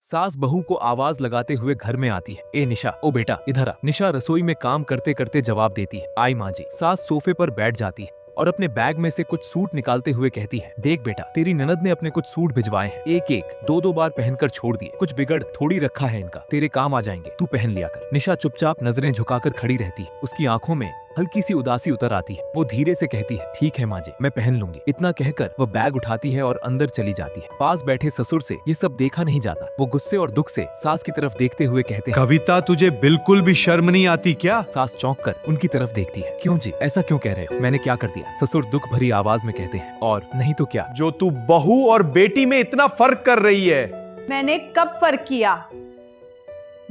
सास बहू को आवाज लगाते हुए घर में आती है। ए निशा, ओ बेटा इधर आ। निशा रसोई में काम करते करते जवाब देती है, आई माँ जी। सास सोफे पर बैठ जाती है और अपने बैग में से कुछ सूट निकालते हुए कहती है, देख बेटा, तेरी ननद ने अपने कुछ सूट भिजवाए हैं, एक एक दो दो बार पहनकर छोड़ दिए, कुछ बिगड़ थोड़ी रखा है इनका, तेरे काम आ जाएंगे, तू पहन लिया कर। निशा चुपचाप नजरें झुकाकर खड़ी रहती है। उसकी आंखों में हल्की सी उदासी उतर आती है। वो धीरे से कहती है, ठीक है माँ जी, मैं पहन लूंगी। इतना कहकर वो बैग उठाती है और अंदर चली जाती है। पास बैठे ससुर से ये सब देखा नहीं जाता। वो गुस्से और दुख से सास की तरफ देखते हुए कहते हैं, कविता, तुझे बिल्कुल भी शर्म नहीं आती क्या? सास चौंक कर उनकी तरफ देखती है। क्यों जी, ऐसा क्यों कह रहे हो? मैंने क्या कर दिया? ससुर दुख भरी आवाज में कहते हैं, और नहीं तो क्या। जो तू बहू और बेटी में इतना फर्क कर रही है। मैंने कब फर्क किया?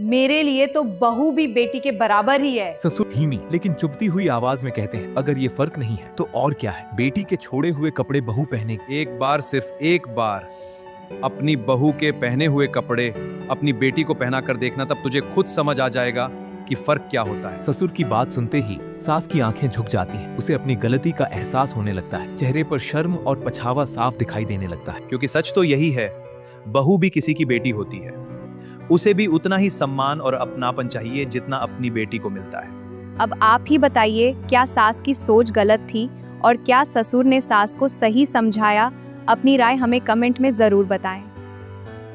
मेरे लिए तो बहू भी बेटी के बराबर ही है। ससुर धीमी लेकिन चुभती हुई आवाज में कहते हैं, अगर ये फर्क नहीं है तो और क्या है? बेटी के छोड़े हुए कपड़े बहू पहने। एक बार, सिर्फ एक बार अपनी बहू के पहने हुए कपड़े अपनी बेटी को पहना कर देखना, तब तुझे खुद समझ आ जाएगा कि फर्क क्या होता है। ससुर की बात सुनते ही सास की आंखें झुक जाती हैं। उसे अपनी गलती का एहसास होने लगता है। चेहरे पर शर्म और पछतावा साफ दिखाई देने लगता है। क्योंकि सच तो यही है, बहू भी किसी की बेटी होती है। उसे भी उतना ही सम्मान और अपनापन चाहिए जितना अपनी बेटी को मिलता है। अब आप ही बताइए, क्या सास की सोच गलत थी और क्या ससुर ने सास को सही समझाया? अपनी राय हमें कमेंट में जरूर बताएं।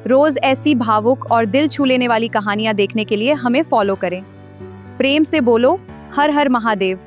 रोज ऐसी भावुक और दिल छू लेने वाली कहानियां देखने के लिए हमें फॉलो करें। प्रेम से बोलो, हर हर महादेव।